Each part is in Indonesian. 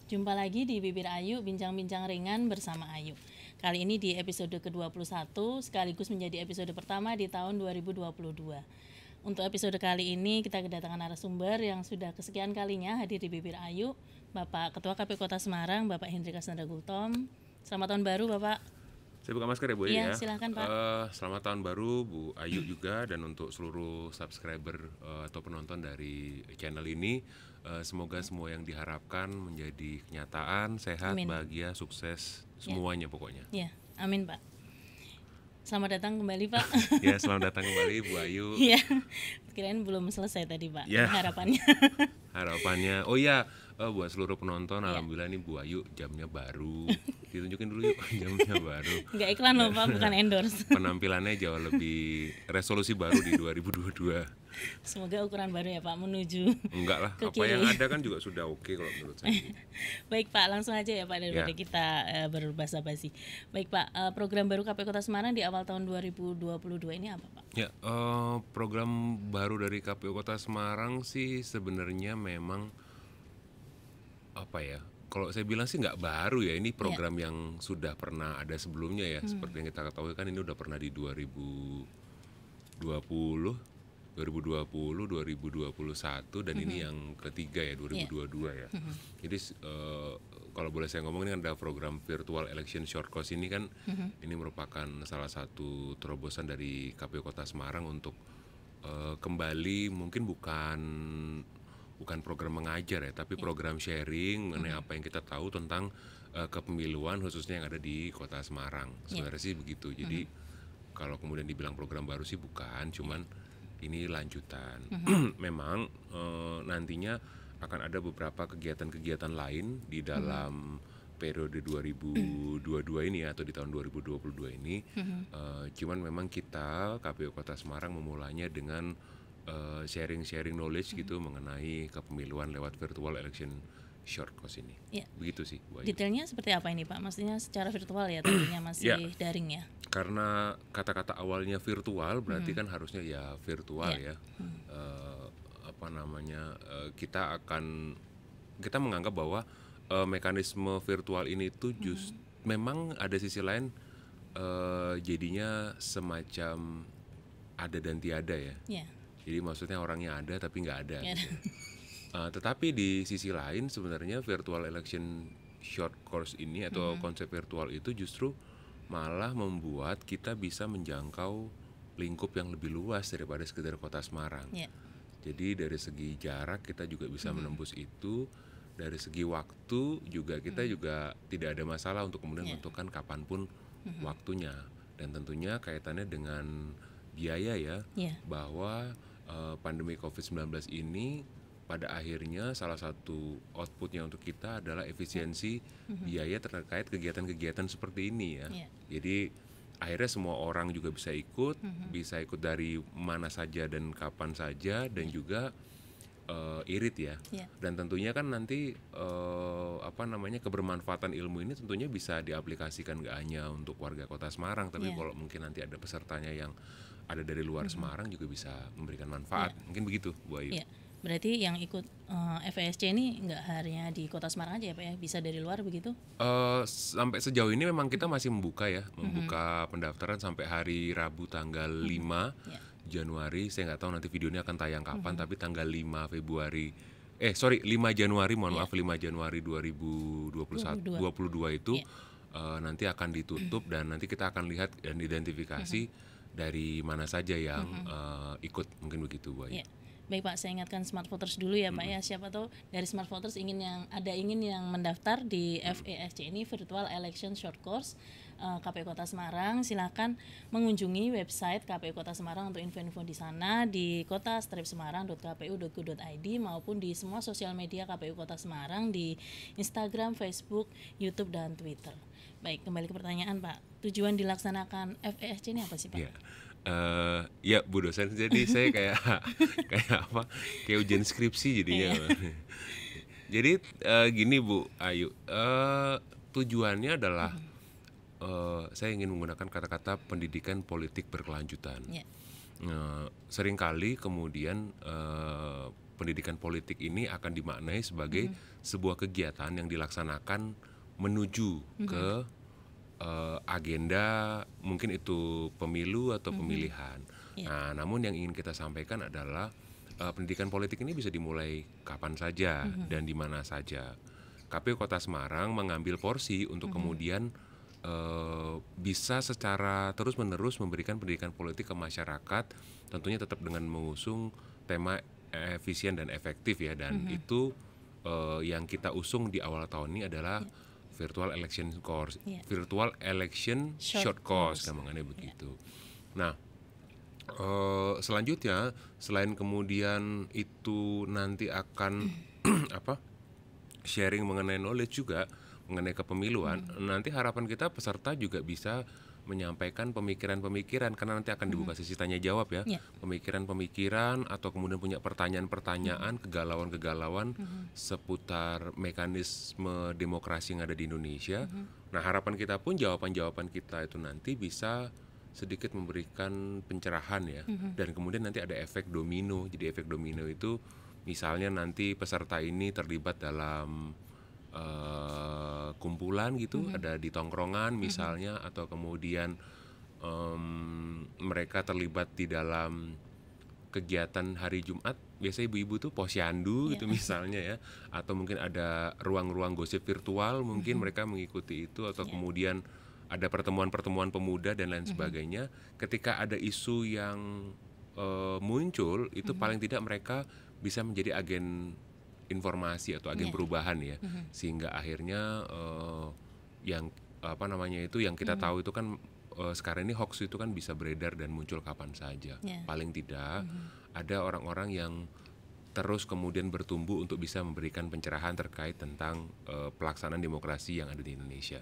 Jumpa lagi di Bibir Ayu, bincang-bincang ringan bersama Ayu. Kali ini di episode ke-21, sekaligus menjadi episode pertama di tahun 2022. Untuk episode kali ini kita kedatangan narasumber yang sudah kesekian kalinya hadir di Bibir Ayu, Bapak Ketua KPU Kota Semarang, Bapak Hendri Kasnanda Gultom. Selamat tahun baru, Bapak. Saya buka masker ya Bu Iya, ya. silakan, Pak. Selamat tahun baru Bu Ayu juga, dan untuk seluruh subscriber atau penonton dari channel ini, semoga semua yang diharapkan menjadi kenyataan, sehat, Amin. bahagia, sukses semuanya pokoknya. Ya, amin, Pak. Selamat datang kembali, Pak. Ya, selamat datang kembali Bu Ayu. Iya, kirain belum selesai tadi, Pak. Ya. Harapannya. Harapannya, oh ya, buat seluruh penonton, alhamdulillah nih Bu Ayu jamnya baru. Ditunjukin dulu yuk jamnya baru. Nggak iklan loh, Pak, bukan endorse. Penampilannya jauh lebih resolusi baru di 2022. Semoga ukuran baru ya, Pak, menuju. Enggak lah, Ke apa kiri. yang ada kan juga sudah oke kalau menurut saya. Baik, Pak, langsung aja ya, Pak, daripada Ya. kita berbasa-basi. Baik, Pak, program baru KPU Kota Semarang di awal tahun 2022 ini apa, Pak? Ya, program baru dari KPU Kota Semarang sih sebenarnya memang apa ya? Kalau saya bilang sih nggak baru ya, ini program yang sudah pernah ada sebelumnya ya. Seperti yang kita ketahui kan ini udah pernah di 2020, 2021 dan ini yang ketiga ya 2022 ya. Jadi kalau boleh saya ngomong, ini kan ada program virtual election short course ini kan, ini merupakan salah satu terobosan dari KPU Kota Semarang untuk kembali mungkin bukan program mengajar ya, tapi program sharing mengenai apa yang kita tahu tentang kepemiluan khususnya yang ada di Kota Semarang. Sebenarnya sih begitu. Jadi kalau kemudian dibilang program baru sih bukan, cuman ini lanjutan. Memang nantinya akan ada beberapa kegiatan-kegiatan lain di dalam periode 2022 ini ya, atau di tahun 2022 ini. Cuman memang kita KPU Kota Semarang memulainya dengan sharing knowledge gitu mengenai kepemiluan lewat virtual election short course ini. Ya. Begitu sih Bu Ayu. Detailnya seperti apa ini, Pak? Maksudnya secara virtual ya, tentunya masih Ya. daring ya? Karena kata-kata awalnya virtual berarti kan harusnya ya virtual ya. Kita menganggap bahwa mekanisme virtual ini tuh memang ada sisi lain jadinya semacam ada dan tiada ya. Ya. Jadi maksudnya orangnya ada tapi nggak ada. Ya. Gitu. Tetapi di sisi lain sebenarnya virtual election short course ini atau konsep virtual itu justru malah membuat kita bisa menjangkau lingkup yang lebih luas daripada sekedar Kota Semarang. Ya. Jadi dari segi jarak kita juga bisa menembus itu, dari segi waktu juga kita juga tidak ada masalah untuk kemudian menentukan kapanpun waktunya. Dan tentunya kaitannya dengan biaya ya, bahwa pandemi COVID-19 ini pada akhirnya salah satu outputnya untuk kita adalah efisiensi biaya terkait kegiatan-kegiatan seperti ini ya. Jadi akhirnya semua orang juga bisa ikut dari mana saja dan kapan saja, dan juga irit ya. Dan tentunya kan nanti kebermanfaatan ilmu ini tentunya bisa diaplikasikan gak hanya untuk warga Kota Semarang, tapi kalau mungkin nanti ada pesertanya yang ada dari luar Semarang juga bisa memberikan manfaat. Mungkin begitu Bu Ayu. Ya. Berarti yang ikut FESC ini nggak hanya di Kota Semarang aja ya, Pak ya? Bisa dari luar begitu? Sampai sejauh ini memang kita masih membuka pendaftaran sampai hari Rabu tanggal 5 Januari. Saya nggak tahu nanti videonya akan tayang kapan, tapi tanggal 5 Januari 5 Januari 2022 itu nanti akan ditutup, dan nanti kita akan lihat dan identifikasi dari mana saja yang ikut, mungkin begitu Bu Ayu. Baik, Pak, saya ingatkan Smart Voters dulu ya, Pak ya. Siapa tahu dari Smart Voters ingin yang mendaftar di FESC ini, Virtual Election Short Course KPU Kota Semarang. Silakan mengunjungi website KPU Kota Semarang untuk info-info di sana di kota-semarang.kpu.go.id maupun di semua sosial media KPU Kota Semarang di Instagram, Facebook, YouTube, dan Twitter. Baik, kembali ke pertanyaan, Pak. Tujuan dilaksanakan FESC ini apa sih, Pak? Ya Bu dosen, jadi saya kayak ujian skripsi jadinya. Jadi gini Bu Ayu, tujuannya adalah saya ingin menggunakan kata-kata pendidikan politik berkelanjutan. Seringkali kemudian pendidikan politik ini akan dimaknai sebagai sebuah kegiatan yang dilaksanakan menuju ke agenda mungkin itu pemilu atau pemilihan. Nah, namun yang ingin kita sampaikan adalah pendidikan politik ini bisa dimulai kapan saja dan di mana saja. KPU Kota Semarang mengambil porsi untuk kemudian bisa secara terus-menerus memberikan pendidikan politik ke masyarakat, tentunya tetap dengan mengusung tema efisien dan efektif ya, dan itu yang kita usung di awal tahun ini adalah virtual election course, virtual election short course, kan mengenai begitu. Nah, selanjutnya selain kemudian itu nanti akan sharing mengenai knowledge juga mengenai kepemiluan, nanti harapan kita peserta juga bisa menyampaikan pemikiran-pemikiran karena nanti akan dibuka sesi tanya jawab ya, pemikiran-pemikiran atau kemudian punya pertanyaan-pertanyaan, kegalauan-kegalauan seputar mekanisme demokrasi yang ada di Indonesia. Nah, harapan kita pun jawaban-jawaban kita itu nanti bisa sedikit memberikan pencerahan ya, dan kemudian nanti ada efek domino. Jadi efek domino itu misalnya nanti peserta ini terlibat dalam kumpulan gitu, ada di tongkrongan misalnya, atau kemudian mereka terlibat di dalam kegiatan hari Jumat, biasanya ibu-ibu tuh posyandu gitu misalnya ya, atau mungkin ada ruang-ruang gosip virtual, mungkin mereka mengikuti itu, atau kemudian ada pertemuan-pertemuan pemuda dan lain sebagainya. Ketika ada isu yang muncul, itu paling tidak mereka bisa menjadi agen informasi atau agen perubahan ya, sehingga akhirnya yang yang kita tahu itu kan sekarang ini hoax itu kan bisa beredar dan muncul kapan saja. Paling tidak ada orang-orang yang terus kemudian bertumbuh untuk bisa memberikan pencerahan terkait tentang pelaksanaan demokrasi yang ada di Indonesia.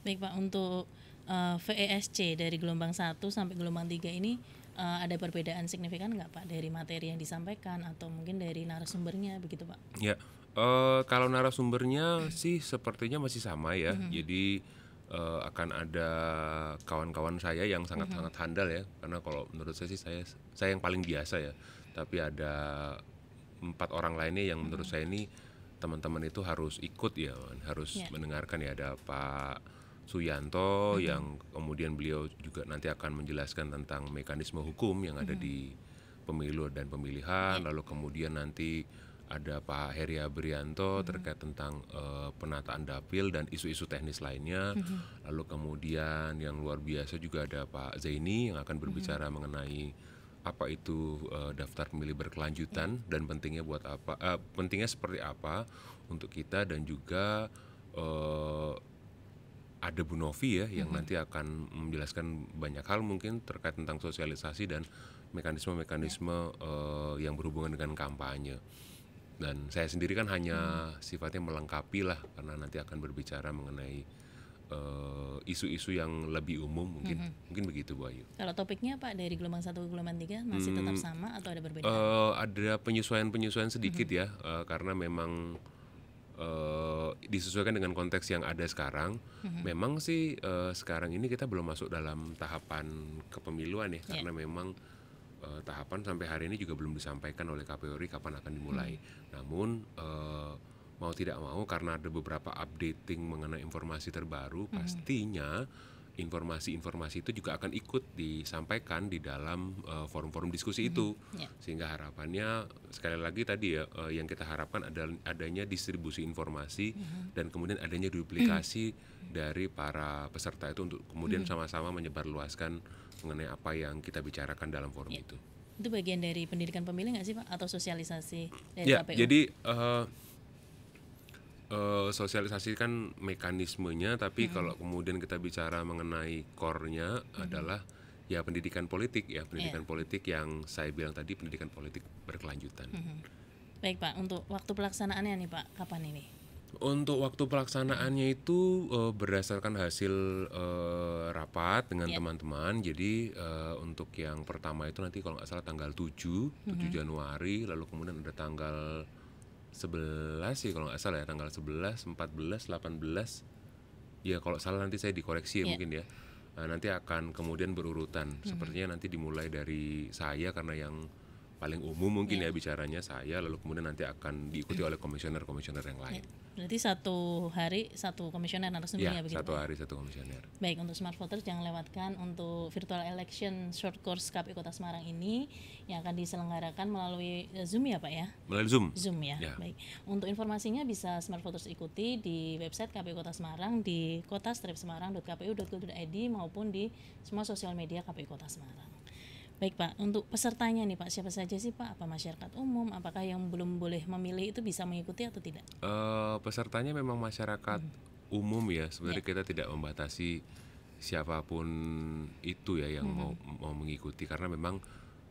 Baik Pak, untuk VESC dari gelombang 1 sampai gelombang 3 ini ada perbedaan signifikan nggak Pak dari materi yang disampaikan atau mungkin dari narasumbernya begitu Pak? Ya, kalau narasumbernya sih sepertinya masih sama ya. Jadi akan ada kawan-kawan saya yang sangat-sangat handal ya. Karena kalau menurut saya sih saya yang paling biasa ya. Tapi ada 4 orang lainnya yang menurut saya ini teman-teman itu harus ikut ya, harus mendengarkan ya. Ada Pak Suyanto yang kemudian beliau juga nanti akan menjelaskan tentang mekanisme hukum yang ada di pemilu dan pemilihan. Lalu kemudian nanti ada Pak Heri Abrianto terkait tentang penataan dapil dan isu-isu teknis lainnya. Lalu kemudian yang luar biasa juga ada Pak Zaini yang akan berbicara mengenai apa itu daftar pemilih berkelanjutan dan pentingnya buat apa, pentingnya seperti apa untuk kita, dan juga ada Bu Novi ya yang nanti akan menjelaskan banyak hal mungkin terkait tentang sosialisasi dan mekanisme-mekanisme yang berhubungan dengan kampanye. Dan saya sendiri kan hanya sifatnya melengkapi lah, karena nanti akan berbicara mengenai isu-isu yang lebih umum mungkin begitu Bu Ayu. Kalau topiknya Pak dari gelombang 1 ke gelombang 3 masih tetap sama atau ada perbedaan? Ada penyesuaian sedikit ya, karena memang disesuaikan dengan konteks yang ada sekarang. Memang sih sekarang ini kita belum masuk dalam tahapan kepemiluan ya, karena memang tahapan sampai hari ini juga belum disampaikan oleh KPU RI kapan akan dimulai. Namun mau tidak mau karena ada beberapa updating mengenai informasi terbaru, pastinya informasi-informasi itu juga akan ikut disampaikan di dalam forum-forum diskusi itu. Sehingga harapannya sekali lagi tadi ya, yang kita harapkan adalah adanya distribusi informasi dan kemudian adanya duplikasi dari para peserta itu untuk kemudian sama-sama menyebarluaskan mengenai apa yang kita bicarakan dalam forum itu. Itu bagian dari pendidikan pemilih nggak sih Pak, atau sosialisasi dari KPU? Jadi sosialisasi kan mekanismenya, tapi kalau kemudian kita bicara mengenai core-nya adalah ya pendidikan politik ya, pendidikan politik yang saya bilang tadi, pendidikan politik berkelanjutan. Baik Pak, untuk waktu pelaksanaannya nih Pak, kapan ini? Untuk waktu pelaksanaannya itu berdasarkan hasil rapat dengan teman-teman. Jadi untuk yang pertama itu nanti kalau nggak salah tanggal 7 Januari, lalu kemudian ada tanggal 11 sih kalau nggak salah ya, tanggal 11, 14, 18 ya, kalau salah nanti saya dikoreksi ya mungkin ya. Nanti akan kemudian berurutan, sepertinya nanti dimulai dari saya karena yang paling umum mungkin ya bicaranya saya, lalu kemudian nanti akan diikuti oleh komisioner-komisioner yang lain. Berarti satu hari satu komisioner narasumbernya begitu? Satu hari satu komisioner. Baik, untuk Smart Voters jangan lewatkan untuk virtual election short course KPU Kota Semarang ini yang akan diselenggarakan melalui Zoom ya Pak ya? Melalui Zoom. Zoom ya. Baik. Untuk informasinya bisa Smart Voters ikuti di website KPU Kota Semarang di kota-semarang.kpu.go.id maupun di semua sosial media KPU Kota Semarang. Baik Pak, untuk pesertanya nih Pak, siapa saja sih Pak? Apa masyarakat umum? Apakah yang belum boleh memilih itu bisa mengikuti atau tidak? Pesertanya memang masyarakat umum ya, sebenarnya kita tidak membatasi siapapun itu ya yang mau mengikuti, karena memang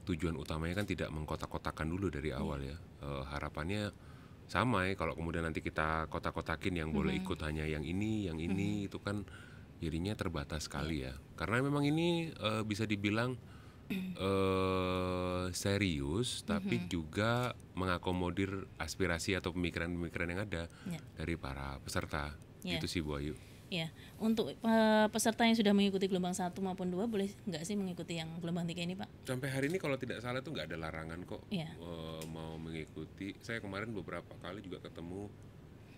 tujuan utamanya kan tidak mengkotak-kotakan dulu dari awal ya. Harapannya sama ya, kalau kemudian nanti kita kotak-kotakin yang boleh ikut hanya yang ini itu kan jadinya terbatas sekali ya, karena memang ini bisa dibilang serius tapi juga mengakomodir aspirasi atau pemikiran-pemikiran yang ada dari para peserta. Itu sih Bu Ayu. Ya, untuk peserta yang sudah mengikuti gelombang 1 maupun 2 boleh nggak sih mengikuti yang gelombang 3 ini Pak? Sampai hari ini kalau tidak salah itu nggak ada larangan kok mau mengikuti. Saya kemarin beberapa kali juga ketemu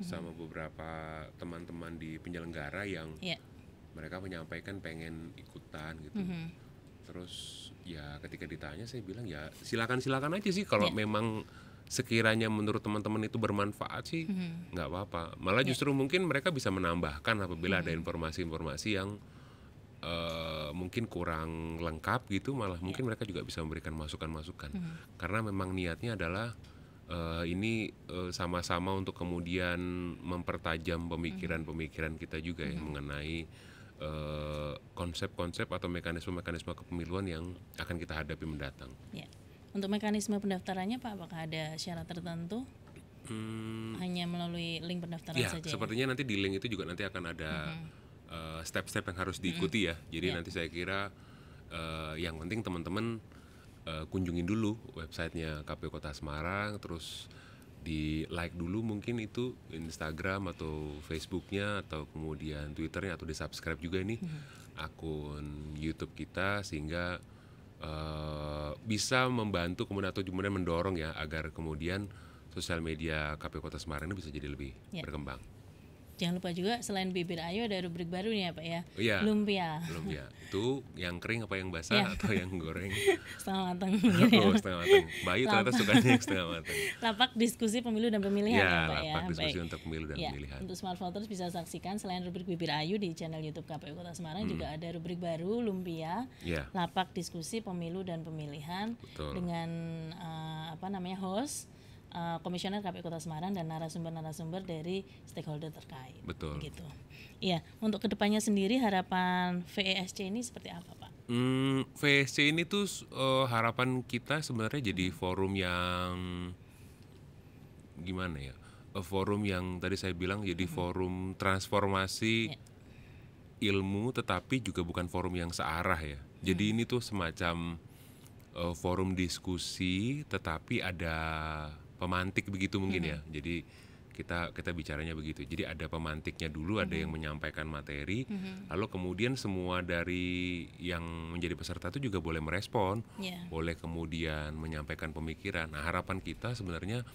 sama beberapa teman-teman di penyelenggara yang mereka menyampaikan pengen ikutan gitu. Terus ya ketika ditanya saya bilang ya silakan aja sih, kalau memang sekiranya menurut teman-teman itu bermanfaat sih nggak apa-apa. Malah justru mungkin mereka bisa menambahkan apabila ada informasi-informasi yang mungkin kurang lengkap gitu, malah mungkin mereka juga bisa memberikan masukan-masukan. Karena memang niatnya adalah ini sama-sama untuk kemudian mempertajam pemikiran-pemikiran kita juga ya mengenai konsep-konsep atau mekanisme-mekanisme kepemiluan yang akan kita hadapi mendatang. Ya. Untuk mekanisme pendaftarannya Pak, apakah ada syarat tertentu? Hanya melalui link pendaftaran saja? Sepertinya nanti di link itu juga nanti akan ada step-step yang harus diikuti ya. Jadi nanti saya kira yang penting teman-teman kunjungin dulu websitenya KPU Kota Semarang, terus di like dulu mungkin itu Instagram atau Facebooknya atau kemudian Twitternya, atau di subscribe juga ini akun YouTube kita, sehingga bisa membantu kemudian atau kemudian mendorong ya agar kemudian sosial media KPU Kota Semarang ini bisa jadi lebih berkembang. Jangan lupa juga selain Bibir Ayu ada rubrik baru nih ya Pak ya, Lumpia. Itu yang kering apa yang basah atau yang goreng? Setengah matang. Setengah matang. Bayu ternyata sukanya yang setengah matang. Lapak diskusi pemilu dan pemilihan ya Pak ya. Lapak diskusi untuk pemilu dan pemilihan. Untuk Smart Voters bisa saksikan selain rubrik Bibir Ayu di channel YouTube KPU Kota Semarang juga ada rubrik baru Lumpia, Lapak diskusi pemilu dan pemilihan. Betul. Dengan host Komisioner KPU Kota Semarang dan narasumber-narasumber dari stakeholder terkait. Betul. Gitu. Iya, untuk kedepannya sendiri harapan VESC ini seperti apa Pak? VESC ini tuh harapan kita sebenarnya jadi forum yang gimana ya? Forum yang tadi saya bilang jadi forum transformasi ilmu, tetapi juga bukan forum yang searah ya. Jadi ini tuh semacam forum diskusi, tetapi ada pemantik begitu mungkin ya. Jadi kita bicaranya begitu. Jadi ada pemantiknya dulu, ada yang menyampaikan materi, lalu kemudian semua dari yang menjadi peserta itu juga boleh merespon, boleh kemudian menyampaikan pemikiran. Nah, harapan kita sebenarnya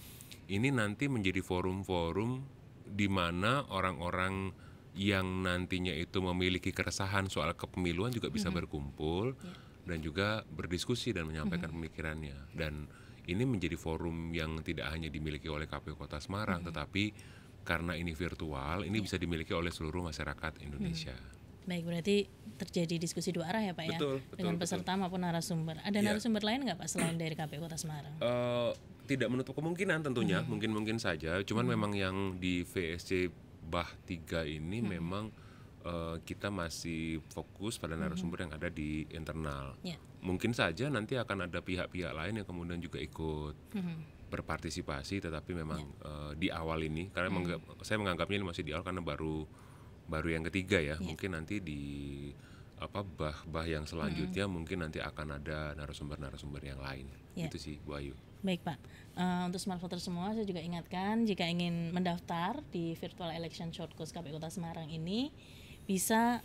ini nanti menjadi forum-forum di mana orang-orang yang nantinya itu memiliki keresahan soal kepemiluan juga bisa berkumpul dan juga berdiskusi dan menyampaikan pemikirannya. Dan ini menjadi forum yang tidak hanya dimiliki oleh KPU Kota Semarang, tetapi karena ini virtual, ini bisa dimiliki oleh seluruh masyarakat Indonesia. Baik, berarti terjadi diskusi dua arah ya Pak ya? Dengan peserta maupun narasumber. Ada narasumber lain nggak Pak selain dari KPU Kota Semarang? Tidak menutup kemungkinan tentunya, mungkin saja. Cuman memang yang di VSC BAH 3 ini memang kita masih fokus pada narasumber yang ada di internal. Mungkin saja nanti akan ada pihak-pihak lain yang kemudian juga ikut berpartisipasi, tetapi memang di awal ini, karena saya menganggapnya ini masih di awal karena baru yang ketiga ya. Mungkin nanti di bah yang selanjutnya mungkin nanti akan ada narasumber yang lain. Itu sih Bu Ayu. Baik Pak, untuk Smart Voter semua saya juga ingatkan jika ingin mendaftar di Virtual Election Short Course KPU Kota Semarang ini bisa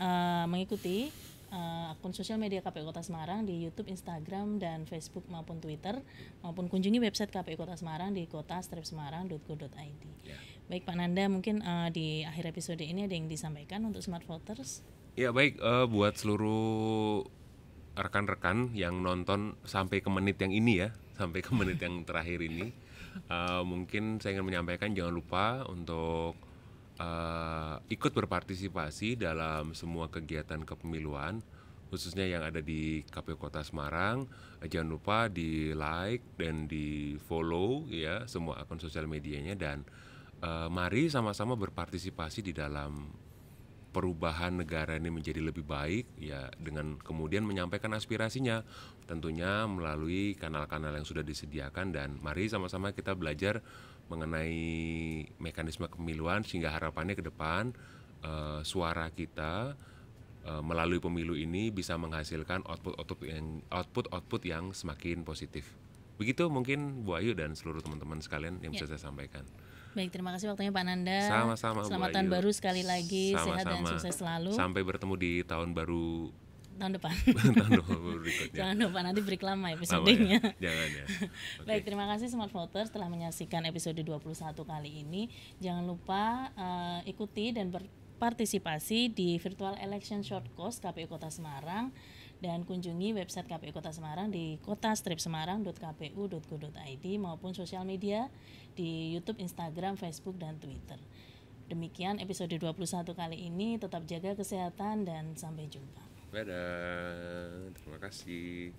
mengikuti akun sosial media KPU Kota Semarang di YouTube, Instagram, dan Facebook maupun Twitter, maupun kunjungi website KPU Kota Semarang di kota-semarang.go.id. Ya. Baik Pak Nanda, mungkin di akhir episode ini ada yang disampaikan untuk Smart Voters? Ya baik, buat seluruh rekan-rekan yang nonton sampai ke menit yang ini ya, sampai ke menit yang terakhir ini, mungkin saya ingin menyampaikan jangan lupa untuk ikut berpartisipasi dalam semua kegiatan kepemiluan, khususnya yang ada di KPU Kota Semarang. Jangan lupa di like dan di follow ya semua akun sosial medianya, dan mari sama-sama berpartisipasi di dalam perubahan negara ini menjadi lebih baik ya, dengan kemudian menyampaikan aspirasinya tentunya melalui kanal-kanal yang sudah disediakan. Dan mari sama-sama kita belajar mengenai mekanisme kepemiluan sehingga harapannya ke depan suara kita melalui pemilu ini bisa menghasilkan output yang semakin positif. Begitu mungkin Bu Ayu dan seluruh teman-teman sekalian yang bisa saya sampaikan. Baik, terima kasih waktunya Pak Nanda. Sama-sama, Selamat Bu tahun Ayu. baru sekali lagi, sehat dan Sama-sama. sukses selalu. Sampai bertemu di tahun baru Tahun depan. tahun berikutnya. Jangan lupa nanti break lama Lama ya? episodenya. Jangan ya. Oke. Baik, terima kasih Smart Voters telah menyaksikan episode 21 kali ini. Jangan lupa ikuti dan berpartisipasi di Virtual Election Short Course KPU Kota Semarang, dan kunjungi website KPU Kota Semarang di kota-semarang.kpu.go.id maupun sosial media di YouTube, Instagram, Facebook, dan Twitter. Demikian episode 21 kali ini. Tetap jaga kesehatan dan sampai jumpa. Dadah. Terima kasih.